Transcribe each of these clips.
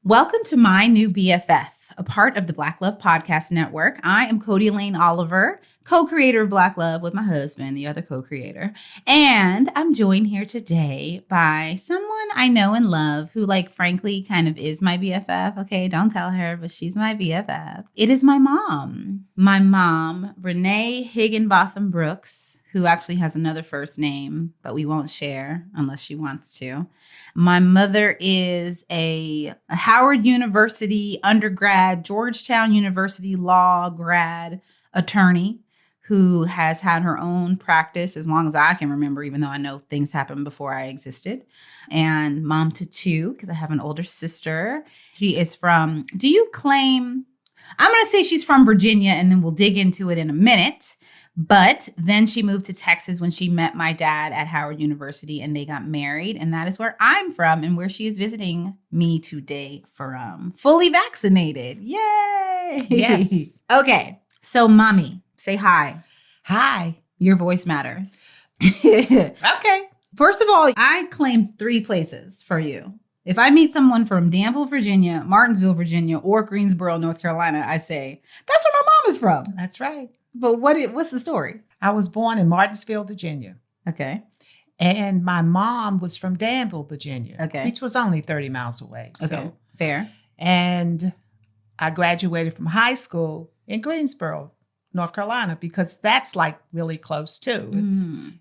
Welcome to My New BFF, a part of the Black Love Podcast Network. I am Codie Elaine Oliver, co-creator of Black Love with my husband, the other co-creator. And I'm joined here today by someone I know and love who, frankly, kind of is my BFF. Okay, don't tell her, but she's my BFF. It is my mom. My mom, Renee Higginbotham Brooks, who actually has another first name, but we won't share unless she wants to. My mother is a Howard University undergrad, Georgetown University law grad attorney who has had her own practice as long as I can remember, even though I know things happened before I existed. And mom to two, because I have an older sister. She is from, I'm going to say she's from Virginia, and then we'll dig into it in a minute. But then she moved to Texas when she met my dad at Howard University and they got married. And that is where I'm from and where she is visiting me today from. Fully vaccinated. Yay. Yes. Okay. So mommy, say hi. Hi. Your voice matters. Okay. First of all, I claim 3 places for you. If I meet someone from Danville, Virginia, Martinsville, Virginia, or Greensboro, North Carolina, I say, that's where my mom is from. That's right. But what's the story? I was born in Martinsville, Virginia. Okay. And my mom was from Danville, Virginia. Okay. Which was only 30 miles away. Okay. So. Fair. And I graduated from high school in Greensboro, North Carolina, because that's really close too.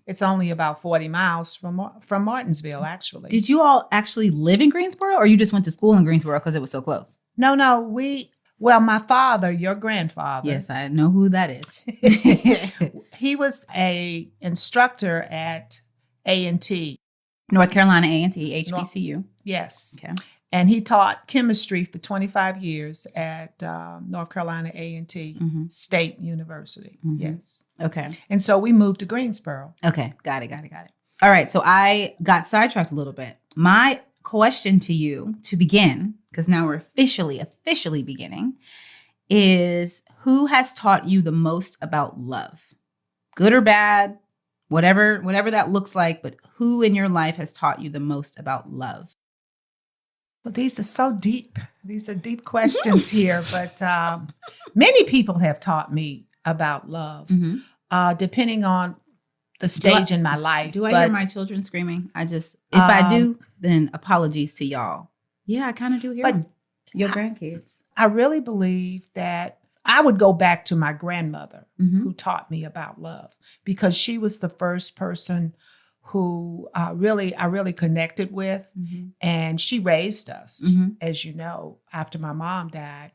It's only about 40 miles from Martinsville, actually. Did you all actually live in Greensboro, or you just went to school in Greensboro because it was so close? No, my father, your grandfather. Yes, I know who that is. He was a instructor at A&T. North Carolina A&T, HBCU. Yes. Okay. And he taught chemistry for 25 years at North Carolina A&T State University. Mm-hmm. Yes. Okay. And so we moved to Greensboro. Okay. Got it. All right. So I got sidetracked a little bit. My question to you to begin, because now we're officially beginning, is who has taught you the most about love? Good or bad, whatever that looks like, but who in your life has taught you the most about love? Well, these are so deep. These are deep questions here, but many people have taught me about love, depending on the stage in my life. Do I hear my children screaming? If I do, then apologies to y'all. Yeah, I kind of do hear your grandkids. I really believe that I would go back to my grandmother who taught me about love, because she was the first person who I really connected with. And she raised us, as you know, after my mom died,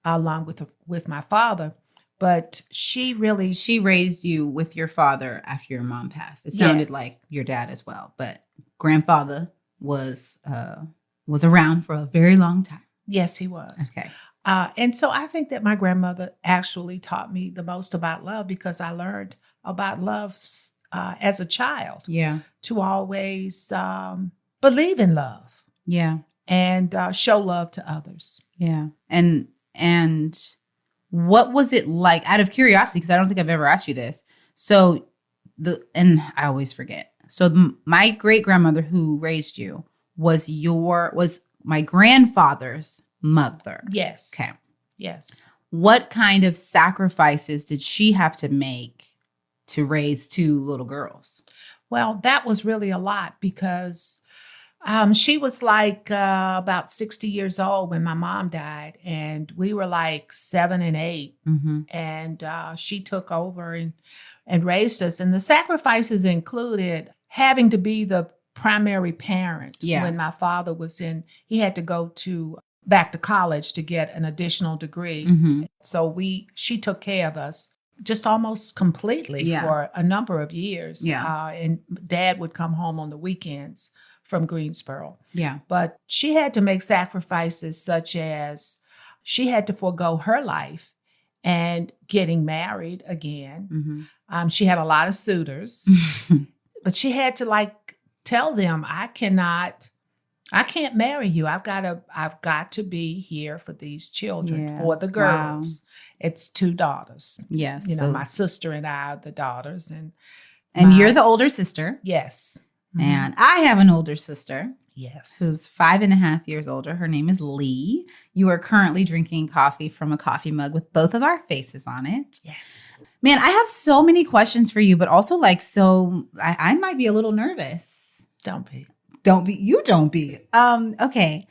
along with my father. But she raised you with your father after your mom passed. It sounded like your dad as well, but grandfather was around for a very long time. Yes, he was. Okay. And so I think that my grandmother actually taught me the most about love, because I learned about love as a child. Yeah. To always believe in love. Yeah. And show love to others. Yeah. And what was it like, out of curiosity, because I don't think I've ever asked you this. So and I always forget. So my great grandmother who raised you was my grandfather's mother. Yes. Okay. Yes. What kind of sacrifices did she have to make to raise 2 little girls? Well, that was really a lot, because she was about 60 years old when my mom died, and we were 7 and 8. And she took over and raised us. And the sacrifices included having to be the primary parent. When my father he had to go back to college to get an additional degree. So she took care of us just almost completely for a number of years. And Dad would come home on the weekends from Greensboro. Yeah. But she had to make sacrifices, such as she had to forego her life and getting married again. She had a lot of suitors, but she had to tell them, I can't marry you. I've got to be here for these children, for the girls. Wow. It's 2 daughters. Yes. My sister and I are the daughters. And you're the older sister. Yes. And I have an older sister. Yes. who's 5.5 years older. Her name is Lee. You are currently drinking coffee from a coffee mug with both of our faces on it. Yes. Man, I have so many questions for you, but also I might be a little nervous. Don't be. Don't be. You don't be. Okay.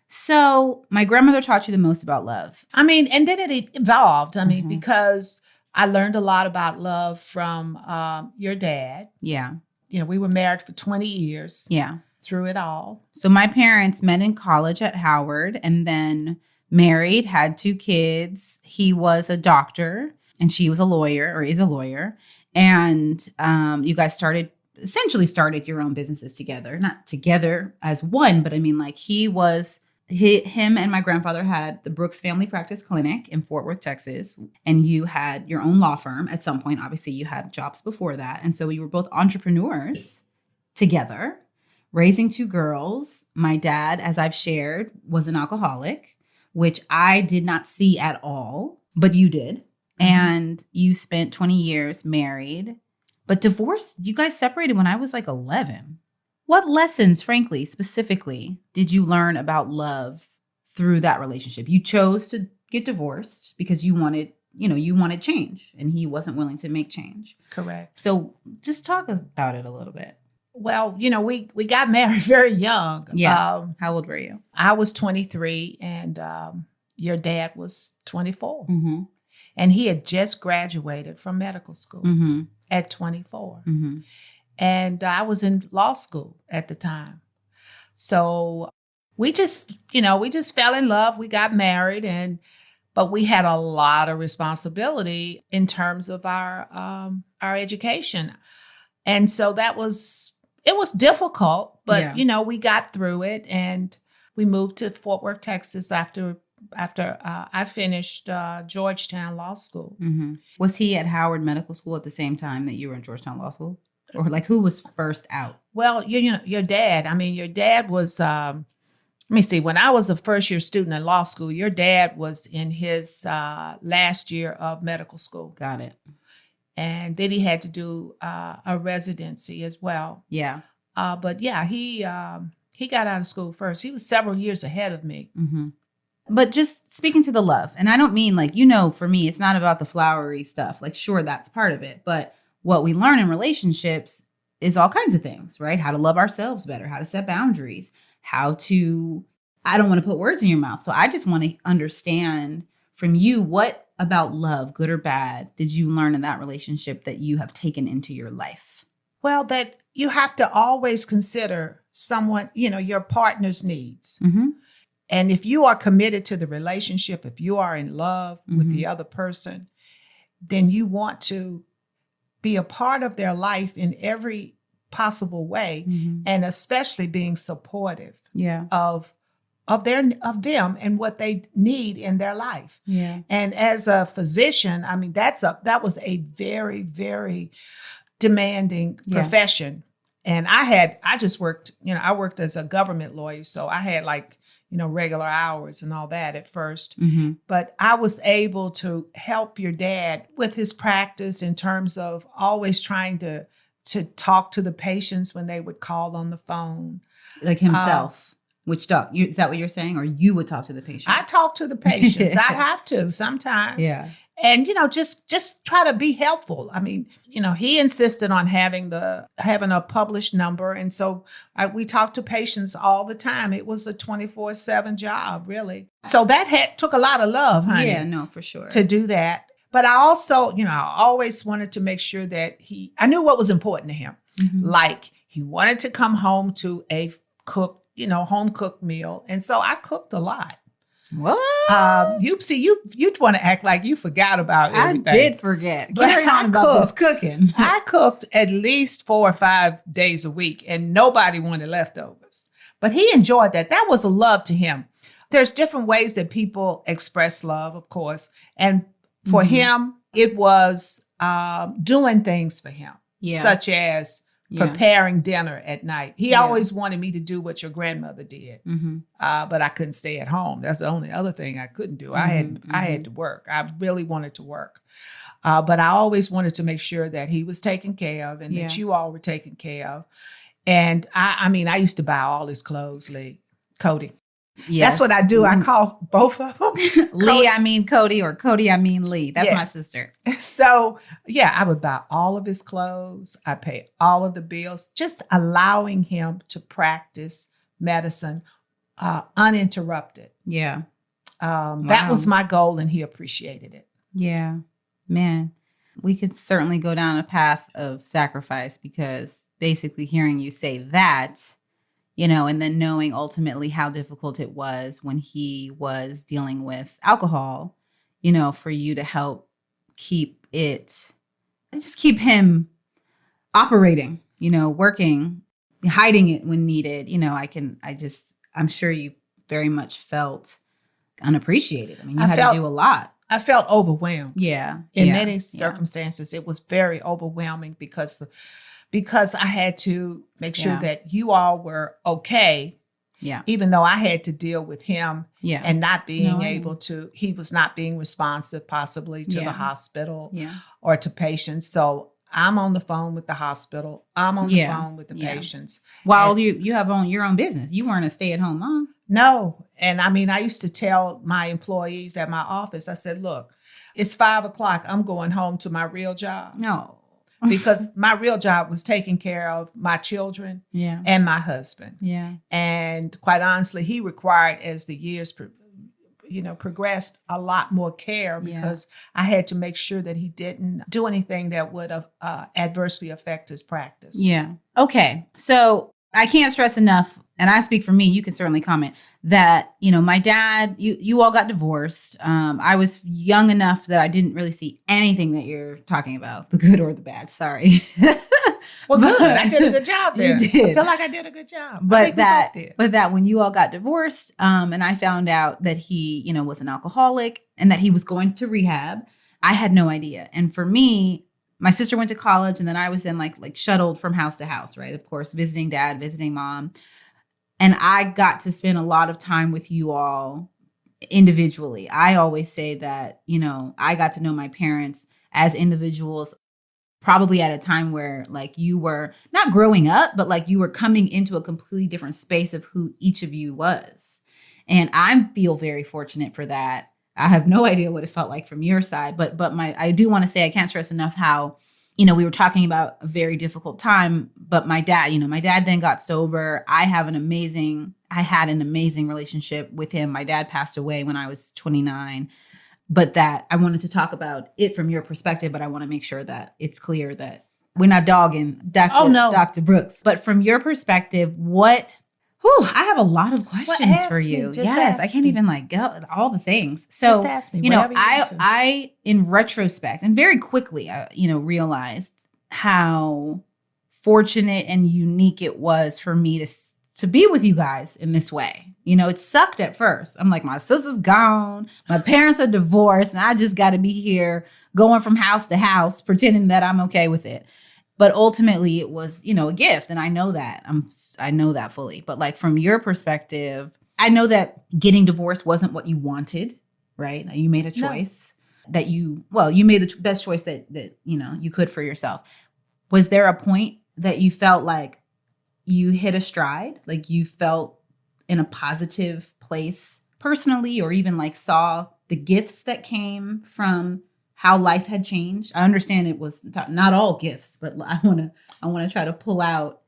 So my grandmother taught you the most about love. I mean, and then it evolved. I mean, because I learned a lot about love from your dad. Yeah. You know, we were married for 20 years. Yeah. Through it all. So my parents met in college at Howard and then married, had 2 kids. He was a doctor and she was a lawyer or is a lawyer. And you guys essentially started your own businesses together, not together as one, but I mean, like him and my grandfather had the Brooks Family Practice Clinic in Fort Worth, Texas. And you had your own law firm at some point. Obviously, you had jobs before that. And so you were both entrepreneurs together, raising 2 girls. My dad, as I've shared, was an alcoholic, which I did not see at all, but you did. And you spent 20 years married, but divorced. You guys separated when I was like 11. What lessons, frankly, specifically, did you learn about love through that relationship? You chose to get divorced because you wanted change and he wasn't willing to make change. Correct. So just talk about it a little bit. Well, we got married very young. Yeah. How old were you? I was 23 and your dad was 24. Mm-hmm. And he had just graduated from medical school at 24. Mm-hmm. And I was in law school at the time. So we just fell in love. We got married, but we had a lot of responsibility in terms of our education. And so it was difficult, but we got through it, and we moved to Fort Worth, Texas after I finished Georgetown Law School. Mm-hmm. Was he at Howard Medical School at the same time that you were in Georgetown Law School? Or like who was first out? Well, your dad. I mean, your dad was, let me see, when I was a first-year student in law school, your dad was in his last year of medical school. Got it. And then he had to do a residency as well. Yeah. But yeah, he got out of school first. He was several years ahead of me. Mm-hmm. But just speaking to the love, and I don't mean for me, it's not about the flowery stuff. Like, sure, that's part of it. But what we learn in relationships is all kinds of things, right? How to love ourselves better, how to set boundaries, I don't want to put words in your mouth. So I just want to understand from you, what about love, good or bad, did you learn in that relationship that you have taken into your life? Well, that you have to always consider someone, your partner's needs. Mm-hmm. And if you are committed to the relationship, if you are in love with the other person, then you want to be a part of their life in every possible way, and especially being supportive of them and what they need in their life. Yeah. And as a physician, I mean, that was a very, very demanding profession. And I just worked, I worked as a government lawyer, so I had regular hours and all that at first. Mm-hmm. But I was able to help your dad with his practice in terms of always trying to talk to the patients when they would call on the phone. Like himself. Which doc? Is that what you're saying? Or you would talk to the patient? I talk to the patients. I have to sometimes. Yeah. And, just try to be helpful. I mean, he insisted on having a published number. And so we talked to patients all the time. It was a 24/7 job, really. So that took a lot of love, honey. Yeah, no, for sure. To do that. But I also, I always wanted to make sure that I knew what was important to him. Mm-hmm. Like he wanted to come home to a cooked, home cooked meal. And so I cooked a lot. What? You'd want to act like you forgot about everything. I did forget. Carry on about this cooking. I cooked at least 4 or 5 days a week, and nobody wanted leftovers. But he enjoyed that. That was a love to him. There's different ways that people express love, of course. And for him, it was doing things for him, such as preparing dinner at night. He always wanted me to do what your grandmother did, but I couldn't stay at home. That's the only other thing I couldn't do. I had to work. I really wanted to work, but I always wanted to make sure that he was taken care of and that you all were taken care of. And I mean, I used to buy all his clothes, Codie. Yes. That's what I do. I call both of them Lee, I mean Codie, or Codie, I mean Lee. That's my Yes. sister. So, yeah, I would buy all of his clothes. I pay all of the bills, just allowing him to practice medicine uninterrupted. Yeah. That was my goal, and he appreciated it. Yeah. Man, we could certainly go down a path of sacrifice, because basically hearing you say that, you know, and then knowing ultimately how difficult it was when he was dealing with alcohol, you know, for you to help keep it, just keep him operating, you know, working, hiding it when needed. You know, I'm sure you very much felt unappreciated. I mean, you had to do a lot. I felt overwhelmed. Yeah. In many circumstances, it was very overwhelming because I had to make sure that you all were okay. Yeah. Even though I had to deal with him and not being able to, he was not being responsive possibly to the hospital or to patients. So I'm on the phone with the hospital. I'm on the phone with the patients. While you have your own business. You weren't a stay-at-home mom. No. And I mean, I used to tell my employees at my office, I said, look, it's 5:00. I'm going home to my real job. No. Because my real job was taking care of my children and my husband. Yeah. And quite honestly, he required, as the years progressed, a lot more care, because I had to make sure that he didn't do anything that would adversely affect his practice. Yeah. Okay. So I can't stress enough, and I speak for me, you can certainly comment, that, you know, my dad, you all got divorced. I was young enough that I didn't really see anything that you're talking about, the good or the bad. Sorry. Well, good. I did a good job there. You did. I feel like I did a good job. But that when you all got divorced, and I found out that he, you know, was an alcoholic and that he was going to rehab, I had no idea. And for me, my sister went to college, and then I was then like shuttled from house to house, right? Of course, visiting dad, visiting mom. And I got to spend a lot of time with you all individually. I always say that, you know, I got to know my parents as individuals, probably at a time where like you were not growing up, but like you were coming into a completely different space of who each of you was. And I feel very fortunate for that. I have no idea what it felt like from your side, but I do want to say, I can't stress enough how, you know, we were talking about a very difficult time, but my dad then got sober. I had an amazing relationship with him. My dad passed away when I was 29, but that I wanted to talk about it from your perspective, but I want to make sure that it's clear that we're not dogging Dr. Brooks, but from your perspective, I have a lot of questions for you. Yes, I can't even go all the things. So, just ask me, I in retrospect and very quickly, realized how fortunate and unique it was for me to be with you guys in this way. You know, it sucked at first. I'm like, my sister's gone, my parents are divorced, and I just got to be here going from house to house, pretending that I'm okay with it. But ultimately it was, you know, a gift. And I know that. I know that fully. But like from your perspective, I know that getting divorced wasn't what you wanted, right? You made a choice you made the best choice that, you know, you could for yourself. Was there a point that you felt like you hit a stride? Like you felt in a positive place personally, or even like saw the gifts that came from how life had changed? I understand it was not all gifts, but I want to try to pull out,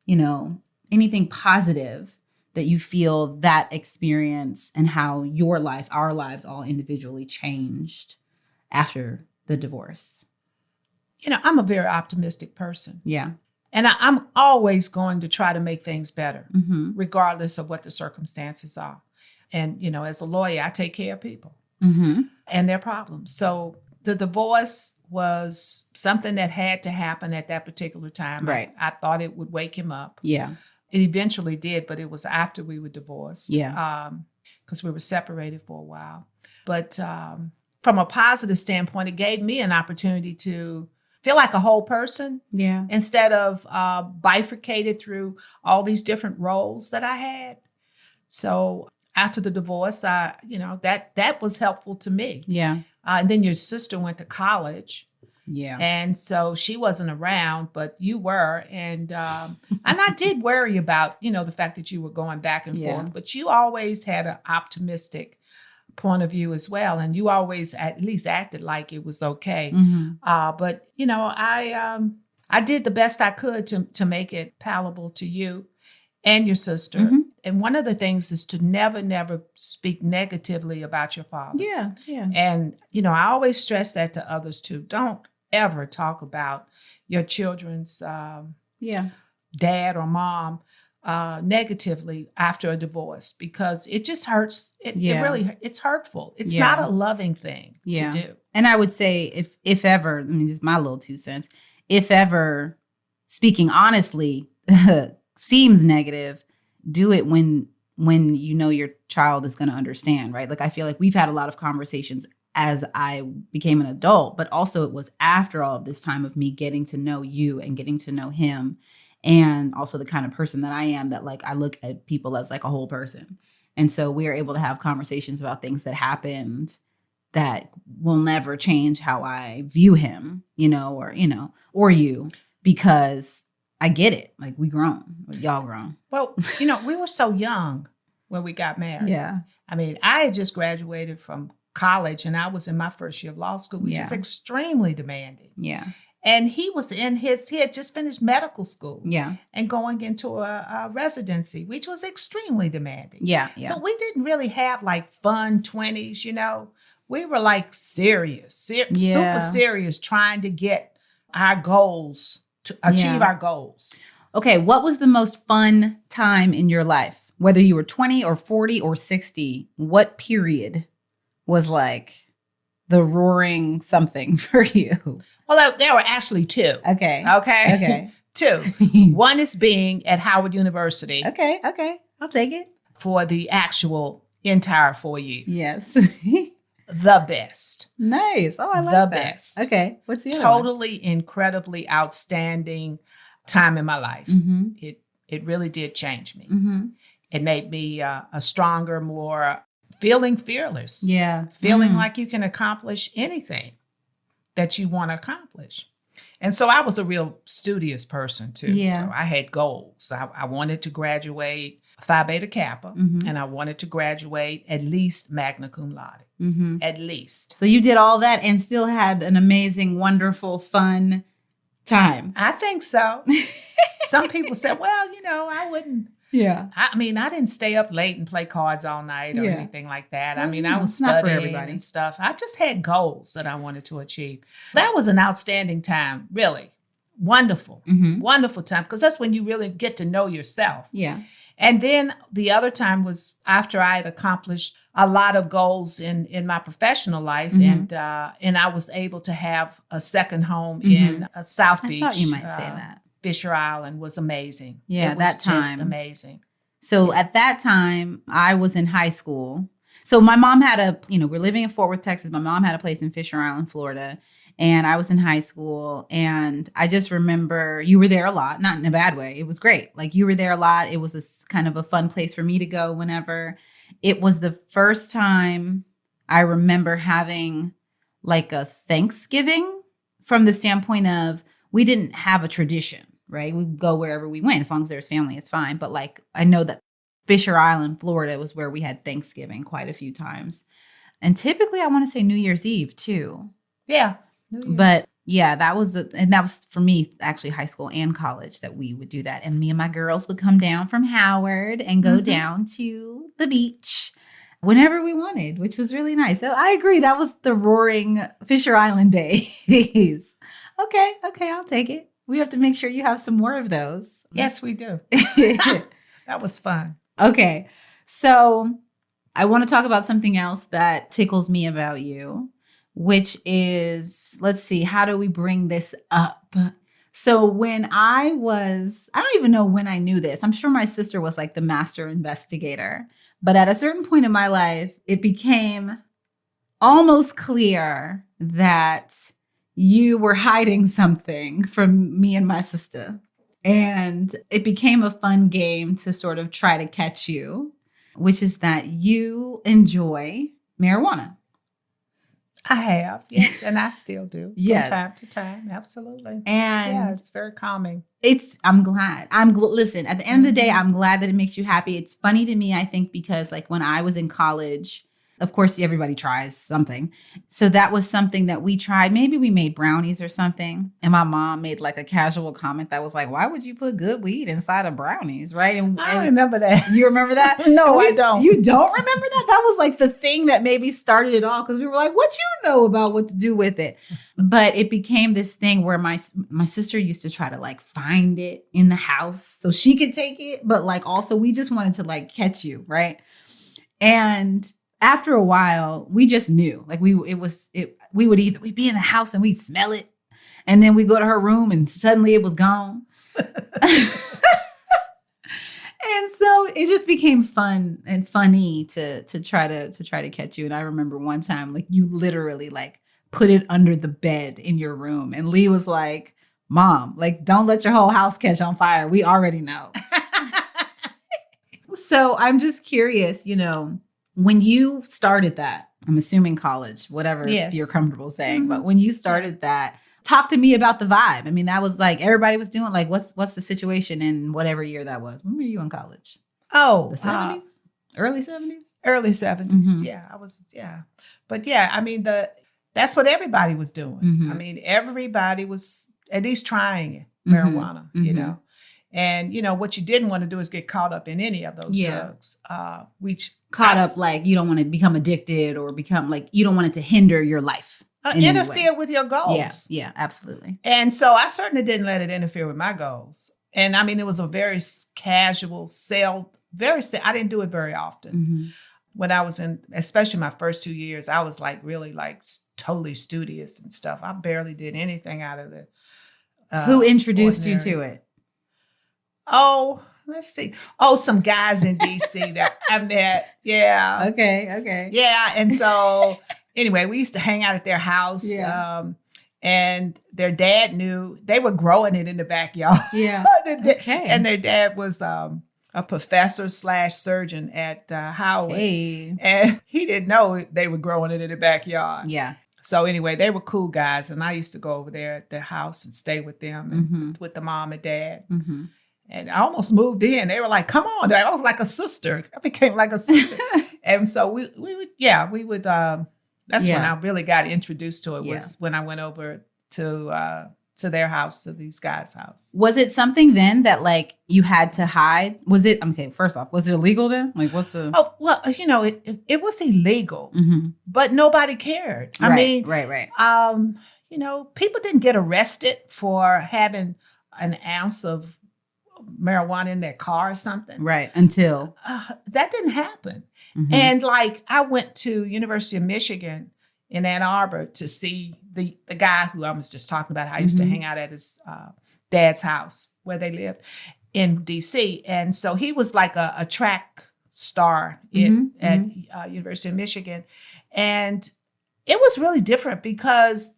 you know, anything positive that you feel that experience and how your life, our lives all individually changed after the divorce. You know, I'm a very optimistic person. Yeah. And I'm always going to try to make things better, regardless of what the circumstances are. And, you know, as a lawyer, I take care of people and their problems. So the divorce was something that had to happen at that particular time. Right. I thought it would wake him up. Yeah. It eventually did, but it was after we were divorced. Yeah. Because we were separated for a while. But from a positive standpoint, it gave me an opportunity to feel like a whole person. Yeah. Instead of bifurcated through all these different roles that I had. So after the divorce, that was helpful to me. Yeah. And then your sister went to college. Yeah. And so she wasn't around, but you were. And I did worry about, the fact that you were going back and forth, but you always had an optimistic point of view as well. And you always at least acted like it was okay. But, I did the best I could to make it palatable to you and your sister. And one of the things is to never speak negatively about your father. Yeah. And, I always stress that to others too. Don't ever talk about your children's dad or mom negatively after a divorce, because it just hurts. It really, it's hurtful. It's not a loving thing to do. And I would say if ever, I mean, this is my little 2 cents, if ever speaking honestly seems negative, do it when your child is going to understand, right? Like, I feel like we've had a lot of conversations as I became an adult, but also it was after all of this time of me getting to know you and getting to know him, and also the kind of person that I am, that like I look at people as like a whole person. And so we are able to have conversations about things that happened that will never change how I view him, or you, because I get it. Like, we grown, y'all grown. Well, we were so young when we got married. Yeah. I mean, I had just graduated from college and I was in my first year of law school, which is extremely demanding. Yeah. And he was he had just finished medical school. Yeah. And going into a residency, which was extremely demanding. Yeah. So we didn't really have like fun 20s, We were like serious, super serious, trying to get our goals, to achieve our goals. Okay. What was the most fun time in your life? Whether you were 20 or 40 or 60, what period was like the roaring something for you? Well, there were actually 2. Okay. 2. One is being at Howard University. Okay. I'll take it. For the actual entire 4 years. Yes. The best. Nice. Oh, I like the that. best. Okay. What's the other Totally, incredibly outstanding time in my life. It really did change me. It made me a stronger, more feeling fearless. Yeah. Feeling like you can accomplish anything that you want to accomplish. And so I was a real studious person too. Yeah. So I had goals. I wanted to graduate Phi Beta Kappa, and I wanted to graduate at least magna cum laude. At least. So you did all that and still had an amazing, wonderful, fun time. I think so. Some people said, well, I wouldn't. Yeah. I mean, I didn't stay up late and play cards all night or anything like that. Well, I mean, I was studying and stuff. I just had goals that I wanted to achieve. That was an outstanding time, really. Wonderful. Wonderful time, because that's when you really get to know yourself. Yeah. And then the other time was after I had accomplished a lot of goals in my professional life, and I was able to have a second home in South Beach. I thought you might say that. Fisher Island was amazing. Yeah, it was that time. just amazing. So at that time, I was in high school. So my mom had we're living in Fort Worth, Texas. My mom had a place in Fisher Island, Florida. And I was in high school. And I just remember you were there a lot, not in a bad way. It was great. Like, you were there a lot. It was kind of a fun place for me to go whenever. It was the first time I remember having like a Thanksgiving, from the standpoint of we didn't have a tradition. Right? We go wherever we went. As long as there's family, it's fine. But like, I know that Fisher Island, Florida was where we had Thanksgiving quite a few times. And typically I want to say New Year's Eve too. Yeah. But yeah, that was for me, actually high school and college, that we would do that. And me and my girls would come down from Howard and go down to the beach whenever we wanted, which was really nice. So I agree. That was the roaring Fisher Island days. Okay, I'll take it. We have to make sure you have some more of those. Yes, we do. That was fun. Okay. So I want to talk about something else that tickles me about you, which is, let's see, how do we bring this up? So when I don't even know when I knew this. I'm sure my sister was like the master investigator. But at a certain point in my life, it became almost clear that you were hiding something from me and my sister. And it became a fun game to sort of try to catch you, which is that you enjoy marijuana. I have, yes, and I still do Yes. from time to time. Absolutely. And yeah, it's very calming. I'm glad. Listen, at the end of the day, I'm glad that it makes you happy. It's funny to me, I think, because like when I was in college, of course, everybody tries something. So that was something that we tried. Maybe we made brownies or something. And my mom made like a casual comment that was like, why would you put good weed inside of brownies? Right. I remember that. You remember that? No, I don't. You don't remember that? That was like the thing that maybe started it all because we were like, what you know about what to do with it? But it became this thing where my sister used to try to like find it in the house so she could take it. But like also we just wanted to like catch you. Right. And after a while, we just knew like we'd be in the house and we'd smell it. And then we go to her room and suddenly it was gone. And so it just became fun and funny to try to catch you. And I remember one time, like you literally like put it under the bed in your room. And Lee was like, Mom, like, don't let your whole house catch on fire. We already know. So I'm just curious, when you started that, I'm assuming college, whatever you're comfortable saying, but when you started that, talk to me about the vibe. I mean, that was like everybody was doing like, what's the situation in whatever year that was? When were you in college? Oh, the 70s? Early 70s? Early 70s. Mm-hmm. Yeah, I was, yeah. But yeah, I mean, that's what everybody was doing. Mm-hmm. I mean, everybody was at least trying marijuana, mm-hmm. And, what you didn't want to do is get caught up in any of those drugs. Like you don't want to become addicted or become like, you don't want it to hinder your life. Interfere with your goals. Yeah, absolutely. And so I certainly didn't let it interfere with my goals. And I mean, it was a very casual I didn't do it very often. Mm-hmm. When I was especially my first 2 years, I was like really like totally studious and stuff. I barely did anything out of the Who introduced you to it? Oh, let's see. Oh, some guys in DC that I met. Yeah. Okay. Yeah. And so anyway, we used to hang out at their house. Yeah. And their dad knew they were growing it in the backyard. Yeah. Okay. And their dad was a professor / surgeon at Howard. Hey. And he didn't know they were growing it in the backyard. Yeah. So anyway, they were cool guys. And I used to go over there at their house and stay with them and with the mom and dad. Mm-hmm. And I almost moved in. They were like, come on. I was like a sister. I became like a sister. And so we would, that's when I really got introduced to it was when I went over to their house, to these guys' house. Was it something then that like you had to hide? Was it, okay, first off, was it illegal then? Like what's the... Oh, well, it was illegal, but nobody cared. I mean, right. People didn't get arrested for having an ounce of marijuana in their car or something. Right. Until that didn't happen. Mm-hmm. And like I went to University of Michigan in Ann Arbor to see the guy who I was just talking about, how I used to hang out at his dad's house where they lived in DC. And so he was like a track star at University of Michigan. And it was really different because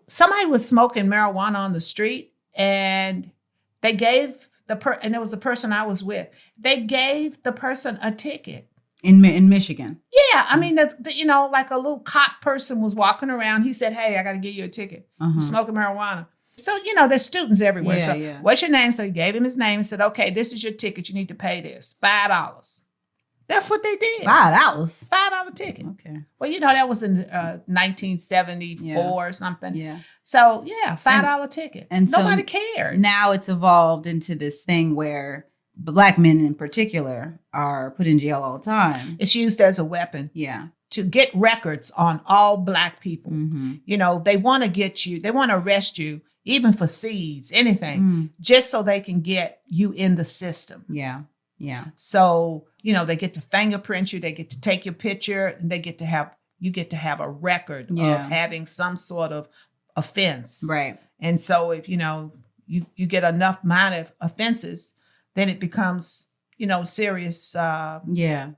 somebody was smoking marijuana on the street and they gave and there was a person I was with. They gave the person a ticket in Michigan. Yeah, I mean, like a little cop person was walking around. He said, "Hey, I got to give you a ticket. You're smoking marijuana." So there's students everywhere. What's your name? So he gave him his name and said, "Okay, this is your ticket. You need to pay this $5." That's what they did. $5. $5 ticket. Okay. Well, that was in 1974 or something. Yeah. So $5 ticket. And nobody cared. Now it's evolved into this thing where Black men in particular are put in jail all the time. It's used as a weapon. Yeah. To get records on all Black people. Mm-hmm. They want to get you. They want to arrest you, even for seeds, anything, just so they can get you in the system. Yeah. Yeah. So, they get to fingerprint you, they get to take your picture, and you get to have a record of having some sort of offense. Right. And so if, you get enough amount of offenses, then it becomes, serious,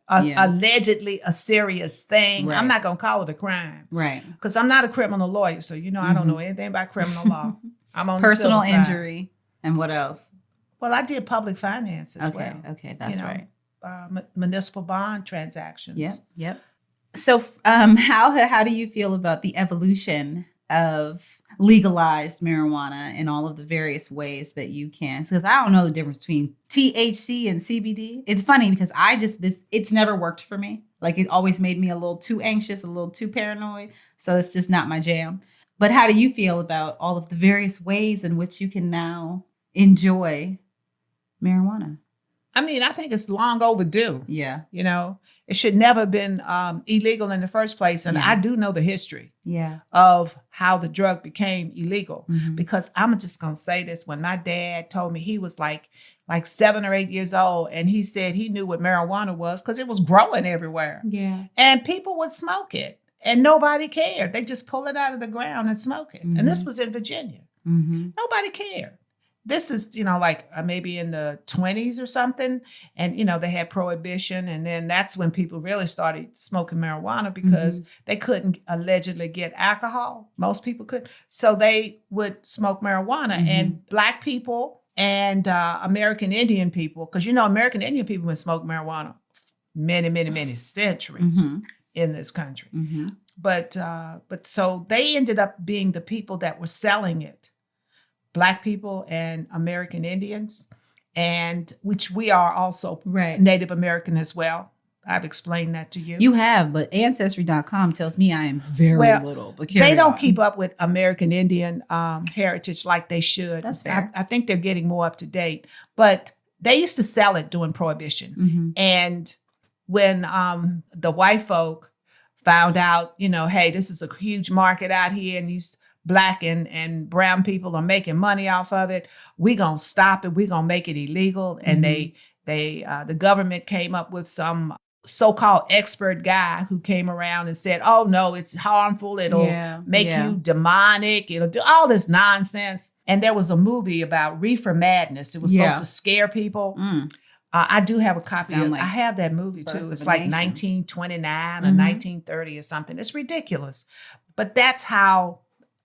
allegedly a serious thing. Right. I'm not going to call it a crime. Right. Because I'm not a criminal lawyer. So, I don't know anything about criminal law. I'm on personal the civil injury. Side. And what else? Well, I did public finance as well. Okay, that's right. Municipal bond transactions. Yep. So, how do you feel about the evolution of legalized marijuana in all of the various ways that you can? Because I don't know the difference between THC and CBD. It's funny because it's never worked for me. Like it always made me a little too anxious, a little too paranoid. So it's just not my jam. But how do you feel about all of the various ways in which you can now enjoy marijuana? I mean, I think it's long overdue. Yeah. You know, it should never have been illegal in the first place. And Yeah. I do know the history Yeah. of how the drug became illegal. Mhm. Because I'm just going to say this. When my dad told me he was like 7 or 8 years old, and he said he knew what marijuana was because it was growing everywhere. Yeah. And people would smoke it and nobody cared. They just pull it out of the ground and smoke it. Mhm. And this was in Virginia. Mm-hmm. Nobody cared. This is, maybe in the 20s or something. And, they had prohibition. And then that's when people really started smoking marijuana because they couldn't allegedly get alcohol. Most people could. So they would smoke marijuana. And Black people and American Indian people, because, American Indian people would smoke marijuana many, many, many centuries in this country. Mm-hmm. But so they ended up being the people that were selling it. Black people and American Indians, and which we are also Native American as well. I've explained that to you. You have, but Ancestry.com tells me I am very little. But they don't keep up with American Indian heritage like they should. That's fair. I think they're getting more up to date. But they used to sell it during Prohibition. Mm-hmm. And when the white folk found out, hey, this is a huge market out here, and these Black and brown people are making money off of it, we're going to stop it. We're going to make it illegal. And the government came up with some so-called expert guy who came around and said, oh, no, it's harmful. It'll make you demonic. It'll do all this nonsense. And there was a movie about reefer madness. It was supposed to scare people. I do have a copy of it. I have that movie too. It's like 1929 or 1930 or something. It's ridiculous. But that's how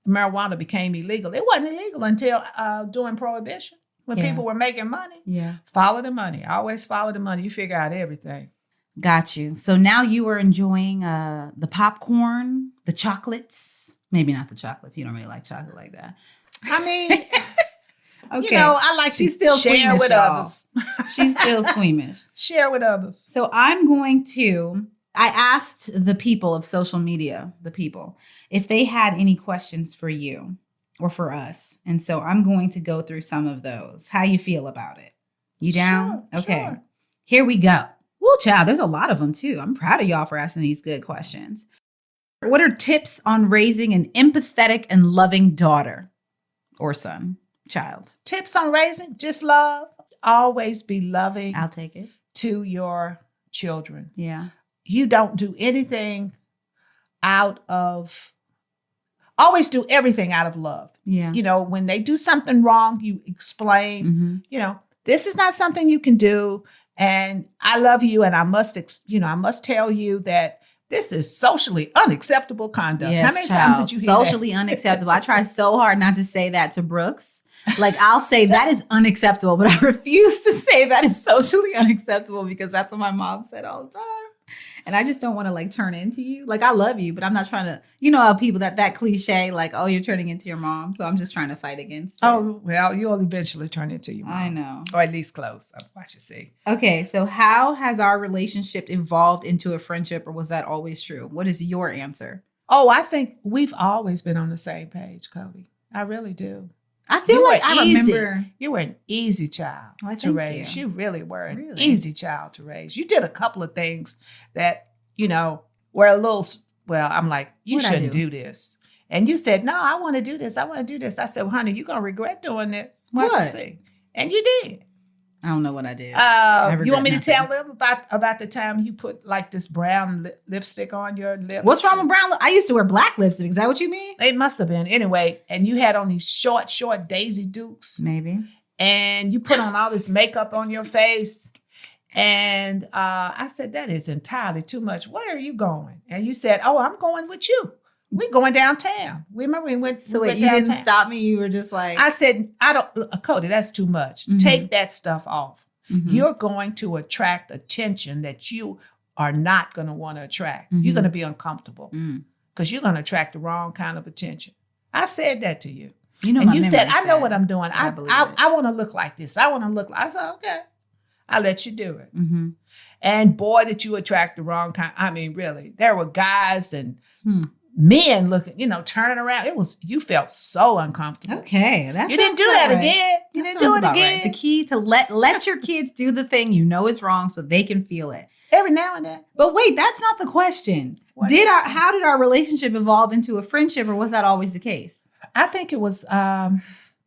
marijuana became illegal. It wasn't illegal until during Prohibition, when people were making money. Yeah. Follow the money. Always follow the money. You figure out everything. Got you. So now you are enjoying the popcorn, the chocolates. Maybe not the chocolates. You don't really like chocolate like that. I mean, okay. I like She's to still share squeamish, with y'all. others. She's still squeamish. Share with others. So I asked the people of social media, if they had any questions for you or for us. And so I'm going to go through some of those. How you feel about it? You down? Sure, okay. Sure. Here we go. Woo, child, there's a lot of them too. I'm proud of y'all for asking these good questions. What are tips on raising an empathetic and loving daughter or child? Tips on raising? Just love. Always be loving. I'll take it. To your children. Yeah. You don't do anything always do everything out of love. Yeah. When they do something wrong, you explain, this is not something you can do. And I love you. And I must tell you that this is socially unacceptable conduct. Yes, how many times did you hear socially unacceptable? I try so hard not to say that to Brooks. Like I'll say that is unacceptable, but I refuse to say that is socially unacceptable because that's what my mom said all the time. And I just don't want to turn into you. Like I love you, but I'm not trying to, how people that cliche, like, oh, you're turning into your mom. So I'm just trying to fight against it. Oh, well, you'll eventually turn into your mom. I know. Or at least close. Watch you see. Okay. So how has our relationship evolved into a friendship, or was that always true? What is your answer? Oh, I think we've always been on the same page, Codie. I really do. I feel like I remember. You were an easy child to raise. You really were an easy child to raise. You did a couple of things that, were a little, I'm like, you shouldn't do this. And you said, no, I want to do this. I want to do this. I said, well, honey, you're going to regret doing this. Watch you see. And you did. I don't know what I did. You want me to tell them about the time you put this brown lipstick on your lips? What's wrong with brown? I used to wear black lipstick. Is that what you mean? It must have been. Anyway, and you had on these short Daisy Dukes. Maybe. And you put on all this makeup on your face. And I said, that is entirely too much. Where are you going? And you said, oh, I'm going with you. We're going downtown. Remember we went. So wait, you didn't stop me. You were just like, I said, Codie, that's too much. Mm-hmm. Take that stuff off. Mm-hmm. You're going to attract attention that you are not going to want to attract. You're going to be uncomfortable because you're going to attract the wrong kind of attention. I said that to you. You know, and you said, I know what I'm doing. I want to look like this. I want to look like, I said, okay, I'll let you do it. And boy, did you attract the wrong kind. I mean, really, there were guys and men looking, turning around. You felt so uncomfortable. Okay. You didn't do that again. You didn't do it again. Right. The key to let your kids do the thing you know is wrong so they can feel it. Every now and then. But wait, that's not the question. How did our relationship evolve into a friendship, or was that always the case? I think it was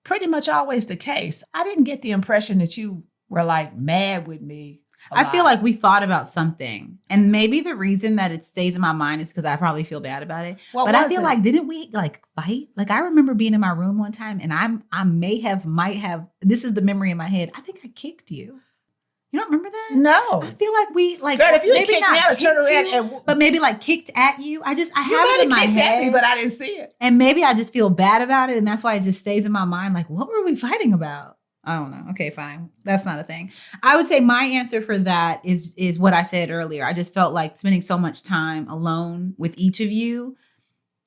pretty much always the case. I didn't get the impression that you were like mad with me. I feel like we fought about something. And maybe the reason that it stays in my mind is because I probably feel bad about it. But I feel like, didn't we fight? Like, I remember being in my room one time and I might have, this is the memory in my head. I think I kicked you. You don't remember that? No. I feel like we Girl, if you maybe not kicked you, but maybe kicked at you. I have it in my head. At me, but I didn't see it. And maybe I just feel bad about it. And that's why it just stays in my mind. Like, what were we fighting about? I don't know. Okay, fine. That's not a thing. I would say my answer for that is what I said earlier. I just felt like spending so much time alone with each of you.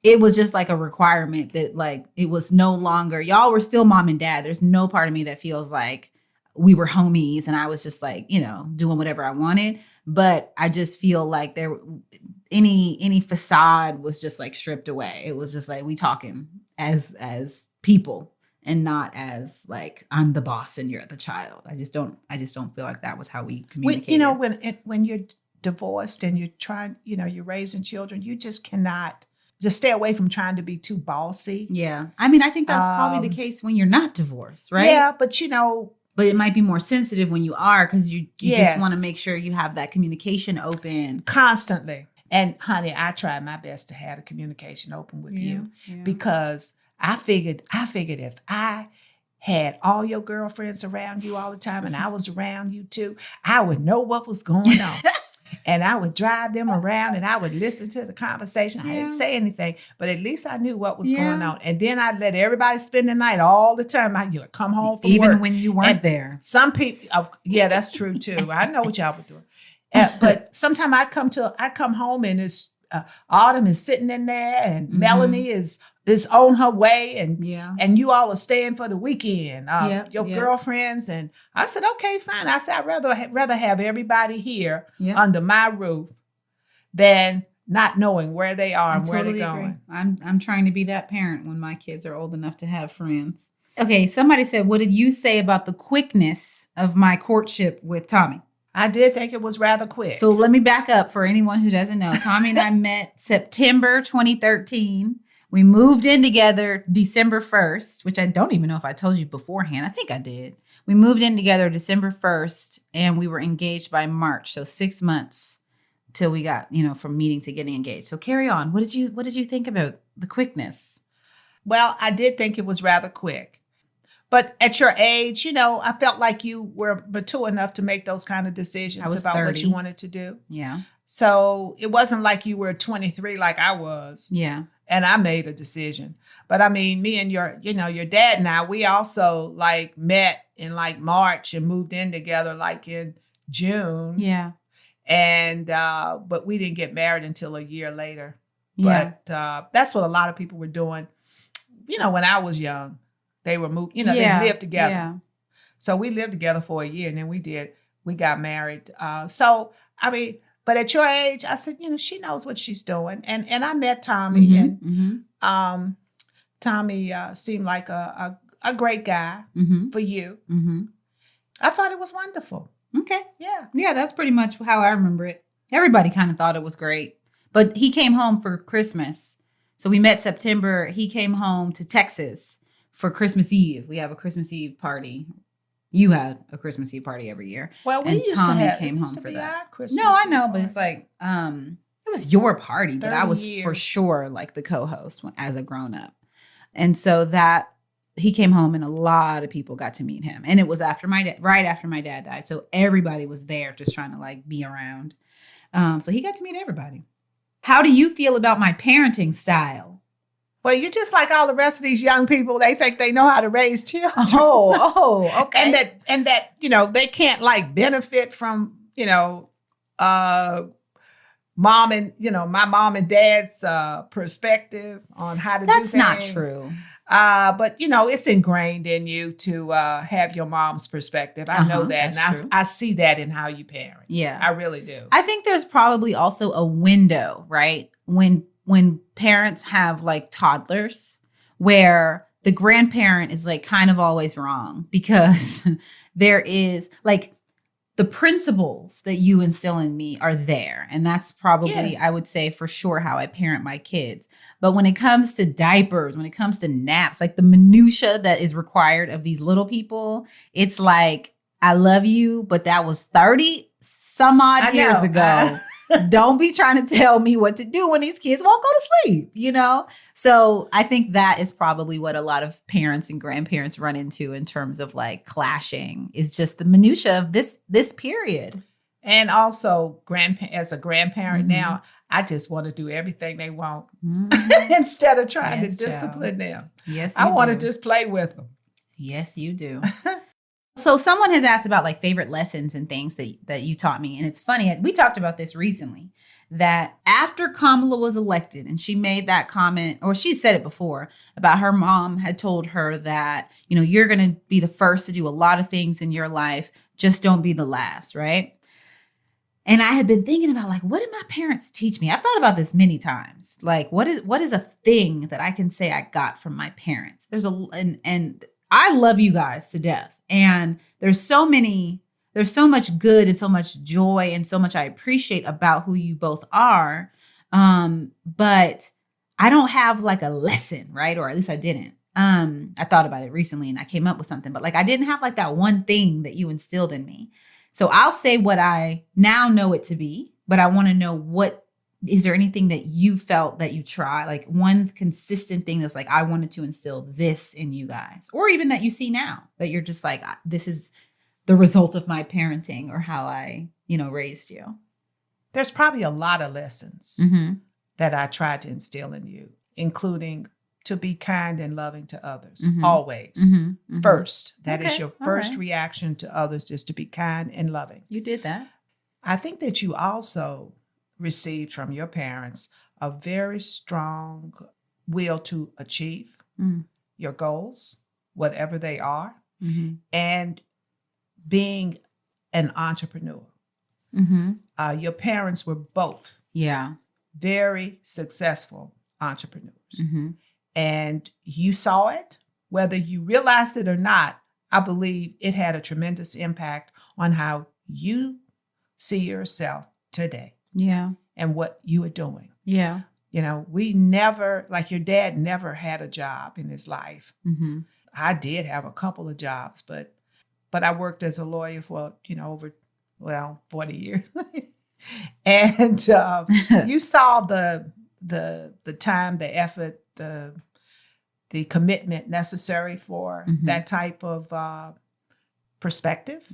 It was just like a requirement that it was no longer, y'all were still mom and dad. There's no part of me that feels like we were homies and I was just doing whatever I wanted. But I just feel like any facade was just stripped away. It was just we talking as people. And not as I'm the boss and you're the child. I just don't feel like that was how we communicated. When you're divorced and you're trying, you're raising children, you just cannot just stay away from trying to be too bossy. Yeah. I mean, I think that's probably the case when you're not divorced, right? Yeah, but but it might be more sensitive when you are because you just want to make sure you have that communication open. Constantly. And honey, I tried my best to have the communication open with you because I figured if I had all your girlfriends around you all the time and I was around you too, I would know what was going on. And I would drive them around and I would listen to the conversation. I didn't say anything, but at least I knew what was going on. And then I'd let everybody spend the night all the time. You'd come home from even work. when you weren't there. Some people, that's true too. I know what y'all were doing. But sometimes I come home and it's Autumn is sitting in there and Melanie is on her way and you all are staying for the weekend, your girlfriends. And I said, okay, fine. I said, I'd rather have everybody here under my roof than not knowing where they are and where they're going. I'm trying to be that parent when my kids are old enough to have friends. Okay. Somebody said, what did you say about the quickness of my courtship with Tommy? I did think it was rather quick. So let me back up for anyone who doesn't know. Tommy and I met September 2013. We moved in together December 1st, which I don't even know if I told you beforehand. I think I did. We moved in together December 1st and we were engaged by March. So 6 months till we got, from meeting to getting engaged. So carry on. What did you think about the quickness? Well, I did think it was rather quick. But at your age, I felt like you were mature enough to make those kind of decisions about 30. what you wanted to do. Yeah. So it wasn't like you were 23 like I was. Yeah. And I made a decision. But I mean, me and your dad and I, we also met in March and moved in together in June. Yeah. And, but we didn't get married until a year later. Yeah. But that's what a lot of people were doing. When I was young. They were moved, they lived together. Yeah. So we lived together for a year and then we got married. But at your age, I said, she knows what she's doing. And I met Tommy and Tommy seemed like a great guy for you. Mm-hmm. I thought it was wonderful. Okay. Yeah. Yeah, that's pretty much how I remember it. Everybody kind of thought it was great. But he came home for Christmas. So we met September. He came home to Texas for Christmas Eve. We have a Christmas Eve party. You had a Christmas Eve party every year. Well, Tommy came home for that. No, I know, but it's it was your party, but I was for sure the co-host as a grown-up. And so that he came home and a lot of people got to meet him. And it was right after my dad died. So everybody was there just trying to be around. So he got to meet everybody. How do you feel about my parenting style? Well, you're just like all the rest of these young people. They think they know how to raise children. Oh, okay. and that they can't benefit from, my mom and dad's perspective on how to do things. That's not true. But it's ingrained in you to have your mom's perspective. I know that. And I see that in how you parent. Yeah. I really do. I think there's probably also a window, right? When parents have like toddlers where the grandparent is like kind of always wrong because there is like the principles that you instill in me are there. And that's probably, yes, I would say for sure how I parent my kids. But when it comes to diapers, when it comes to naps, like the minutia that is required of these little people, it's like, I love you, but that was 30 some odd years ago. Don't be trying to tell me what to do when these kids won't go to sleep, So I think that is probably what a lot of parents and grandparents run into in terms of like clashing, is just the minutia of this period. And also as a grandparent now, I just want to do everything they want instead of trying to discipline them. Yes, I want to just play with them. Yes, you do. So someone has asked about like favorite lessons and things that you taught me. And it's funny, we talked about this recently, that after Kamala was elected and she made that comment, or she said it before, about her mom had told her that, you're going to be the first to do a lot of things in your life. Just don't be the last, right? And I had been thinking about like, what did my parents teach me? I've thought about this many times. Like, what is a thing that I can say I got from my parents? And I love you guys to death. And there's so much good and so much joy and so much I appreciate about who you both are. But I don't have like a lesson, right? Or at least I didn't. I thought about it recently and I came up with something, but like I didn't have like that one thing that you instilled in me. So I'll say what I now know it to be, but I want to know is there anything that you felt that you try, like one consistent thing that's like, I wanted to instill this in you guys, or even that you see now that you're just like, this is the result of my parenting or how I, raised you? There's probably a lot of lessons that I tried to instill in you, including to be kind and loving to others, always. First, that is your first reaction to others, is to be kind and loving. You did that. I think that you also received from your parents a very strong will to achieve your goals, whatever they are, and being an entrepreneur. Your parents were both very successful entrepreneurs. And you saw it, whether you realized it or not. I believe it had a tremendous impact on how you see yourself today. Yeah. And what you are doing. Yeah. We never, like your dad never had a job in his life. I did have a couple of jobs, but I worked as a lawyer for, over 40 years. And you saw the time, the effort, the commitment necessary for that type of perspective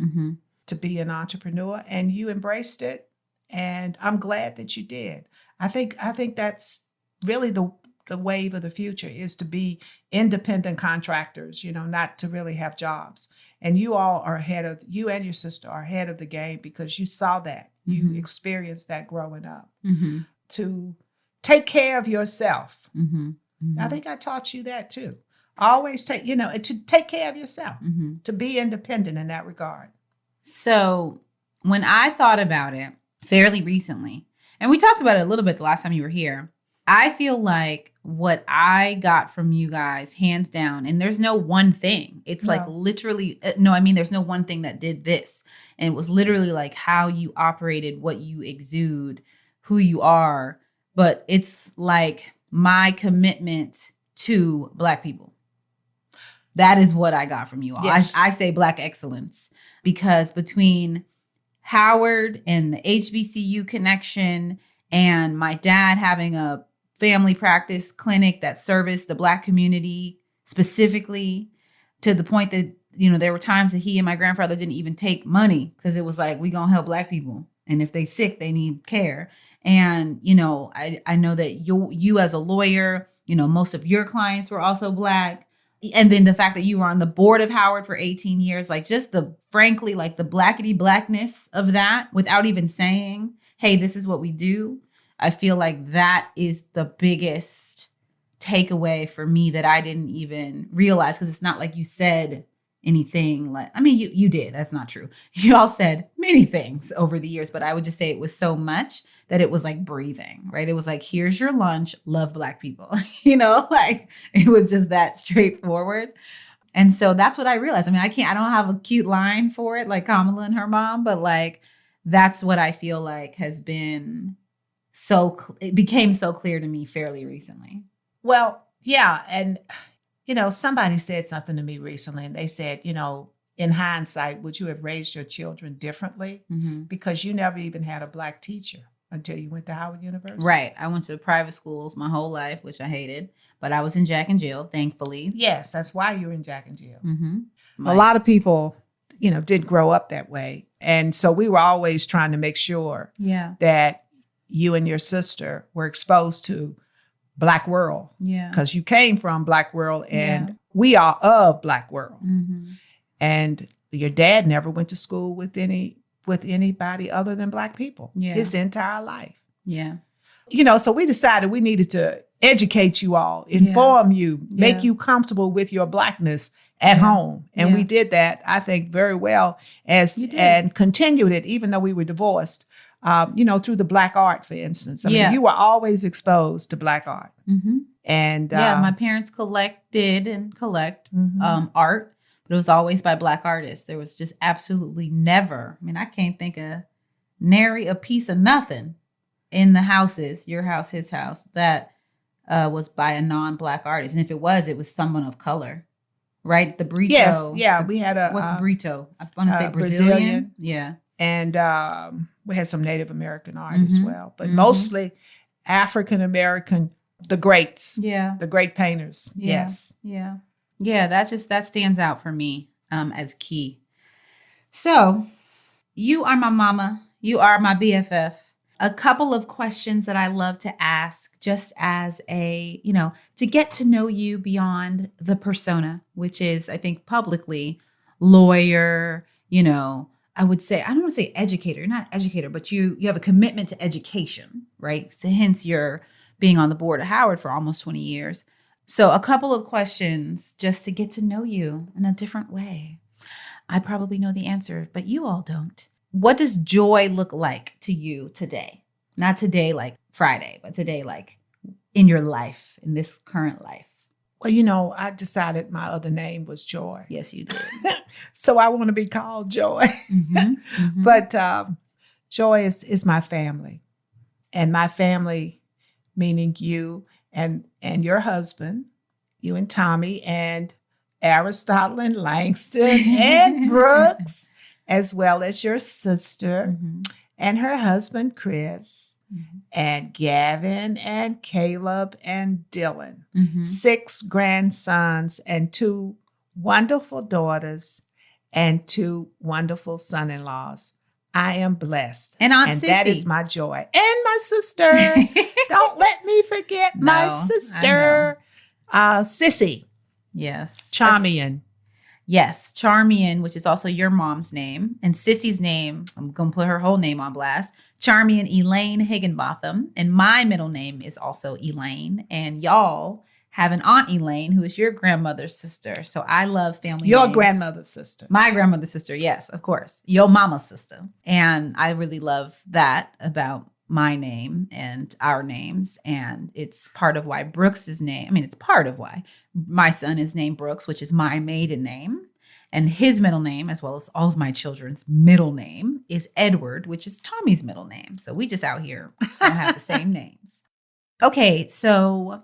to be an entrepreneur, and you embraced it. And I'm glad that you did. I think that's really the wave of the future, is to be independent contractors, not to really have jobs. And you and your sister are ahead of the game because you saw that. You experienced that growing up. To take care of yourself. I think I taught you that too. Always to take care of yourself, to be independent in that regard. So when I thought about it fairly recently, and we talked about it a little bit the last time you were here, I feel like what I got from you guys, hands down, and there's no one thing. It's like literally, there's no one thing that did this. And it was literally like how you operated, what you exude, who you are. But it's like my commitment to Black people. That is what I got from you all. Yes. I say Black excellence, because between Howard and the HBCU connection and my dad having a family practice clinic that serviced the Black community specifically, to the point that, there were times that he and my grandfather didn't even take money because it was like, we gonna help Black people. And if they sick, they need care. And, I know that you as a lawyer, most of your clients were also Black. And then the fact that you were on the board of Howard for 18 years, like just frankly, like the Blackity Blackness of that, without even saying, hey, this is what we do. I feel like that is the biggest takeaway for me that I didn't even realize, because it's not like you said anything like, I mean, you did. That's not true. You all said many things over the years, but I would just say it was so much that it was like breathing, right? It was like, here's your lunch, love Black people, like it was just that straightforward. And so that's what I realized. I mean, I don't have a cute line for it like Kamala and her mom, but like, that's what I feel like has been it became so clear to me fairly recently. Well, yeah. And, somebody said something to me recently, and they said, in hindsight, would you have raised your children differently? Mm-hmm. Because you never even had a Black teacher until you went to Howard University. Right. I went to private schools my whole life, which I hated, but I was in Jack and Jill, thankfully. Yes, that's why you're in Jack and Jill. Mm-hmm. A lot of people, didn't grow up that way. And so we were always trying to make sure that you and your sister were exposed to Black world. Yeah. Because you came from Black world, and we are of Black world. Mm-hmm. And your dad never went to school with anybody other than Black people his entire life. Yeah. So we decided we needed to educate you all, inform you, make you comfortable with your Blackness at home. And we did that, I think, very well and continued it, even though we were divorced. Through the Black art, for instance. I mean, you were always exposed to Black art. Mm-hmm. And my parents collect art, but it was always by Black artists. There was just absolutely never, I can't think of nary a piece of nothing in the houses, your house, his house, that was by a non-Black artist. And if it was someone of color, right? The burrito. Yes, we had what's burrito? I want to say Brazilian. Yeah. And we had some Native American art as well, but mostly African American, the greats, the great painters. Yeah. Yes. Yeah. That stands out for me as key. So you are my mama. You are my BFF. A couple of questions that I love to ask just as to get to know you beyond the persona, which is, I think, publicly lawyer, I would say, I don't want to say educator, you're not educator, but you have a commitment to education, right? So hence you're being on the board of Howard for almost 20 years. So a couple of questions just to get to know you in a different way. I probably know the answer, but you all don't. What does joy look like to you today? Not today like Friday, but today like in your life, in this current life. Well, I decided my other name was Joy. Yes, you did. So I want to be called Joy. Mm-hmm, mm-hmm. But Joy is my family. And my family, meaning you and your husband, you and Tommy, and Aristotle and Langston and Brooks, as well as your sister and her husband, Chris. And Gavin and Caleb and Dylan, 6 grandsons and 2 wonderful daughters and 2 wonderful son-in-laws. I am blessed. And Aunt Sissy. That is my joy. And my sister. Don't let me forget my sister. Sissy. Yes. Charmian. Yes, Charmian, which is also your mom's name, and Sissy's name, I'm going to put her whole name on blast, Charmian Elaine Higginbotham, and my middle name is also Elaine, and y'all have an Aunt Elaine, who is your grandmother's sister, so I love family Your names. grandmother's sister. My grandmother's sister, yes, of course. Your mama's sister, and I really love that about my name and our names, and it's part of why Brooks's name, it's part of why my son is named Brooks, which is my maiden name, and his middle name, as well as all of my children's middle name, is Edward, which is Tommy's middle name. So we just out here don't have the same names. Okay, so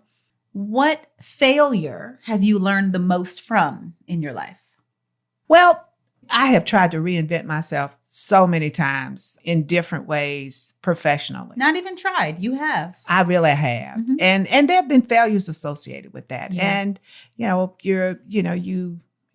what failure have you learned the most from in your life? Well, I have tried to reinvent myself so many times in different ways professionally. Not even tried. You have. I really have. Mm-hmm. And there have been failures associated with that. Yeah. And,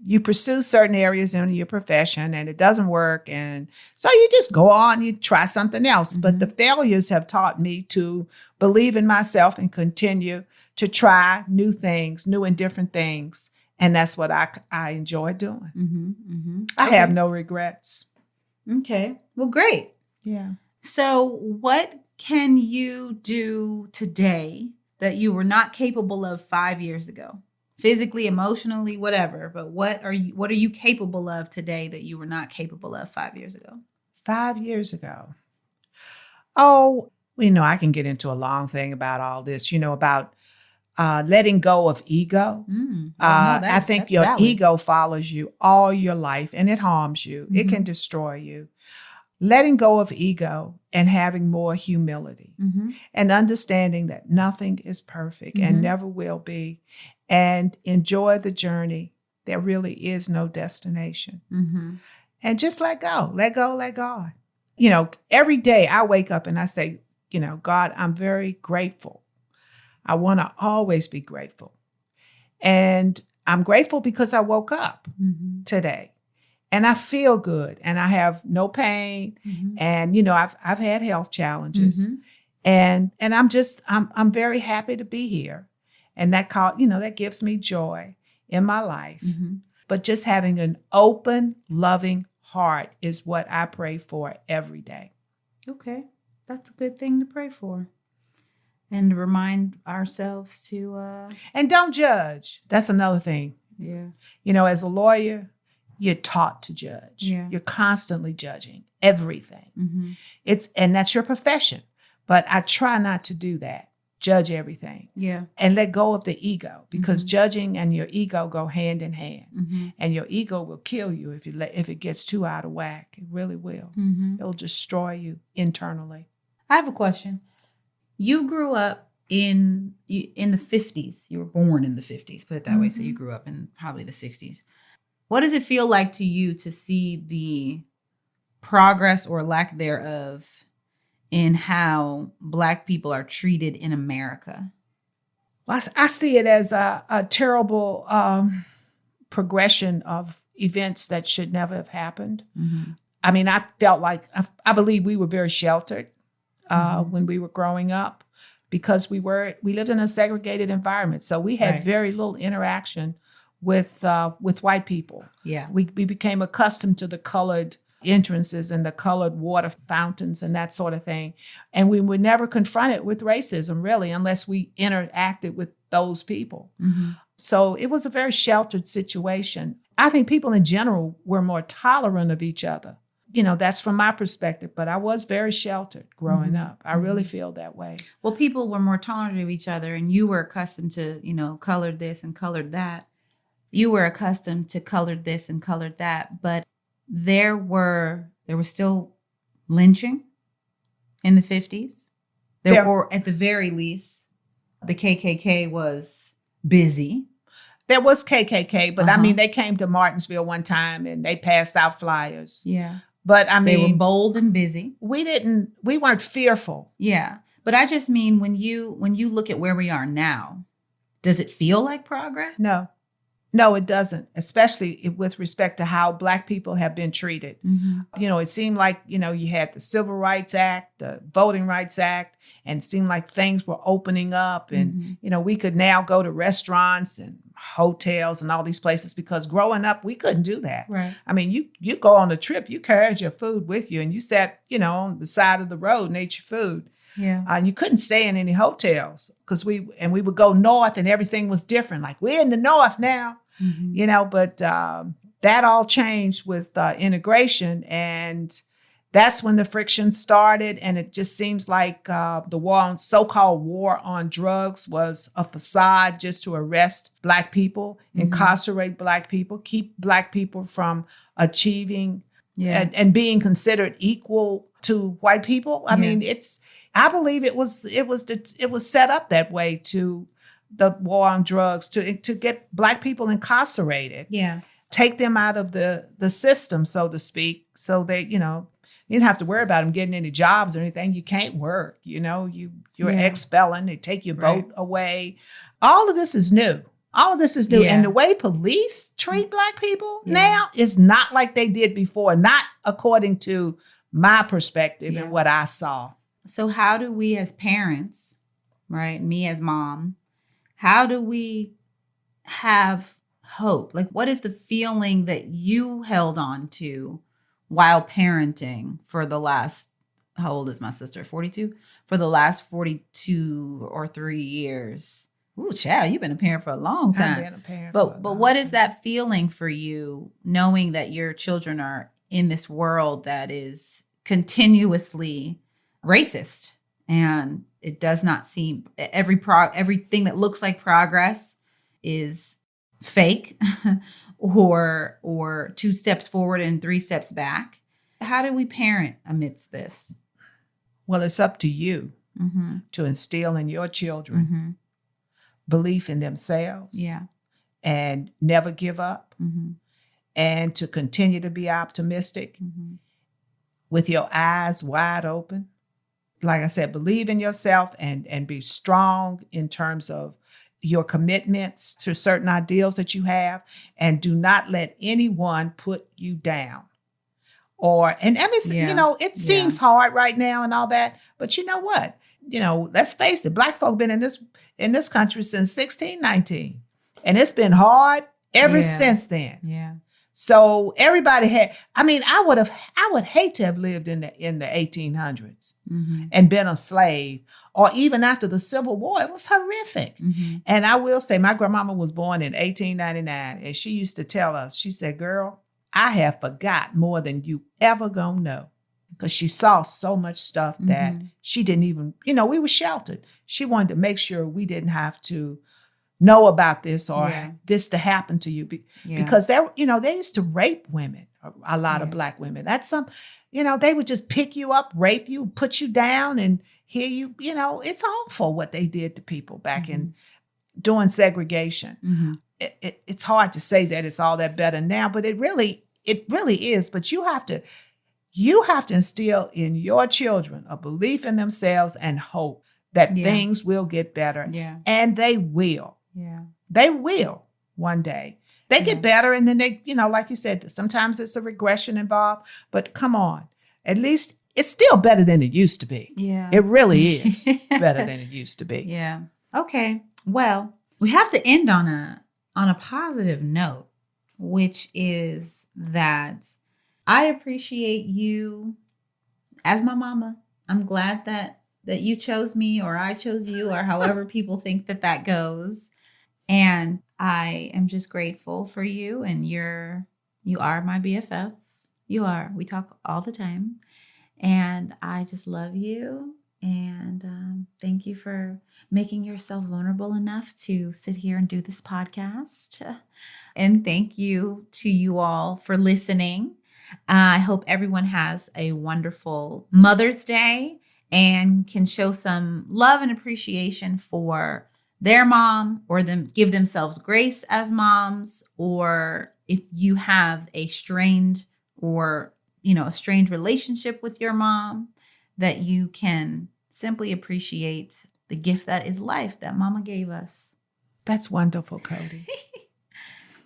you pursue certain areas in your profession and it doesn't work. And so you just go on, you try something else. Mm-hmm. But the failures have taught me to believe in myself and continue to try new things, new and different things. And that's what I enjoy doing. Mm-hmm, mm-hmm. I have no regrets. Okay. Well, great. Yeah. So what can you do today that you were not capable of 5 years ago? Physically, emotionally, whatever. But what are you capable of today that you were not capable of 5 years ago? 5 years ago. Oh, I can get into a long thing about all this, about letting go of ego. I think that's your valid. ego follows you all your life and it harms you. It can destroy you. Letting go of ego and having more humility and understanding that nothing is perfect and never will be, and enjoy the journey. There really is no destination. And just let go, let God. Every day I wake up and I say, God, I'm very grateful. I want to always be grateful. And I'm grateful because I woke up today and I feel good and I have no pain. And, I've had health challenges and I'm very happy to be here. And that gives me joy in my life. But just having an open, loving heart is what I pray for every day. Okay. That's a good thing to pray for. And to remind ourselves to... And don't judge. That's another thing. Yeah. As a lawyer, you're taught to judge. Yeah. You're constantly judging everything. And that's your profession. But I try not to do that. Judge everything. Yeah. And let go of the ego, because judging and your ego go hand in hand. And your ego will kill you if it gets too out of whack. It really will. It'll destroy you internally. I have a question. You grew up in the 50s. You were born in the 50s, put it that way. So you grew up in probably the 60s. What does it feel like to you to see the progress or lack thereof in how Black people are treated in America? Well, I see it as a terrible progression of events that should never have happened. I mean, I felt like, I believe we were very sheltered when we were growing up, because we lived in a segregated environment. So we had very little interaction with white people. Yeah. We became accustomed to the colored entrances and the colored water fountains and that sort of thing. And we were never confronted with racism, really, unless we interacted with those people. So it was a very sheltered situation. I think people in general were more tolerant of each other. That's from my perspective, but I was very sheltered growing up. I really feel that way. Well, people were more tolerant of each other, and you were accustomed to, colored this and colored that. You were accustomed to colored this and colored that, but there was still lynching in the 50s. Or at the very least, the KKK was busy. There was KKK, but I mean, they came to Martinsville one time and they passed out flyers. Yeah. But I mean, they were bold and busy. We weren't fearful. Yeah. But I just mean, when you look at where we are now, does it feel like progress? No, it doesn't, especially with respect to how Black people have been treated. It seemed like, you had the Civil Rights Act, the Voting Rights Act, and it seemed like things were opening up. And, we could now go to restaurants and hotels and all these places, because growing up, we couldn't do that. Right. I mean, you go on a trip, you carried your food with you and you sat, on the side of the road and ate your food. Yeah. And you couldn't stay in any hotels, because we would go north and everything was different. Like, we're in the north now. But that all changed with integration, and that's when the friction started. And it just seems like the so-called war on drugs was a facade just to arrest Black people, incarcerate Black people, keep Black people from achieving and being considered equal to white people. I mean, I believe it was set up that way, to the war on drugs, to get Black people incarcerated. Yeah. Take them out of the system, so to speak, so they, you didn't have to worry about them getting any jobs or anything. You can't work, you're ex-felon, they take your vote away. All of this is new. Yeah. And the way police treat Black people now is not like they did before, not according to my perspective and what I saw. So how do we as parents, right, me as mom, how do we have hope? Like, what is the feeling that you held on to while parenting for the last how old is my sister? 42? For the last 42 or 3 years. Ooh, child, you've been a parent for a long time. I've been a parent but what is that feeling for you, knowing that your children are in this world that is continuously racist, and it does not seem everything that looks like progress is fake or 2 steps forward and 3 steps back? How do we parent amidst this? Well, it's up to you to instill in your children belief in themselves. And never give up. And to continue to be optimistic with your eyes wide open. Like I said, believe in yourself and be strong in terms of your commitments to certain ideals that you have, and do not let anyone put you down. It seems hard right now and all that, but you know what? Let's face it, Black folk been in this country since 1619, and it's been hard ever since then. Yeah. So everybody I would hate to have lived in the 1800s and been a slave, or even after the Civil War. It was horrific. And I will say, my grandmama was born in 1899, and she used to tell us, she said, "Girl, I have forgot more than you ever gonna know." Because she saw so much stuff that she didn't even, we were sheltered. She wanted to make sure we didn't have to know about this or this to happen to you. Because they used to rape women, a lot of Black women. That's they would just pick you up, rape you, put you down, and hear you, it's awful what they did to people back in during segregation. It's hard to say that it's all that better now, but it really is. But you have to instill in your children a belief in themselves and hope that things will get better. Yeah. And they will. Yeah. They will one day. They get better, and then they, like you said, sometimes it's a regression involved, but come on. At least it's still better than it used to be. Yeah. It really is better than it used to be. Yeah. Okay. Well, we have to end on a positive note, which is that I appreciate you as my mama. I'm glad that you chose me, or I chose you, or however people think that goes. And I am just grateful for you, and you are my BFF. You are. We talk all the time, and I just love you. And thank you for making yourself vulnerable enough to sit here and do this podcast. And thank you to you all for listening. I hope everyone has a wonderful Mother's Day and can show some love and appreciation for their mom, or give themselves grace as moms, or if you have a strained relationship with your mom, that you can simply appreciate the gift that is life that mama gave us. That's wonderful, Codie.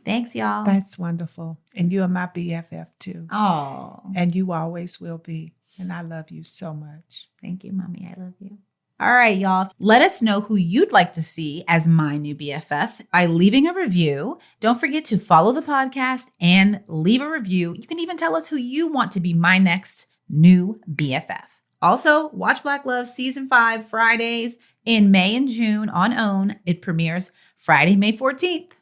Thanks, y'all. That's wonderful. And you are my BFF too. Oh. And you always will be. And I love you so much. Thank you, Mommy. I love you. All right, y'all. Let us know who you'd like to see as my new BFF by leaving a review. Don't forget to follow the podcast and leave a review. You can even tell us who you want to be my next new BFF. Also, watch Black Love Season 5 Fridays in May and June on OWN. It premieres Friday, May 14th.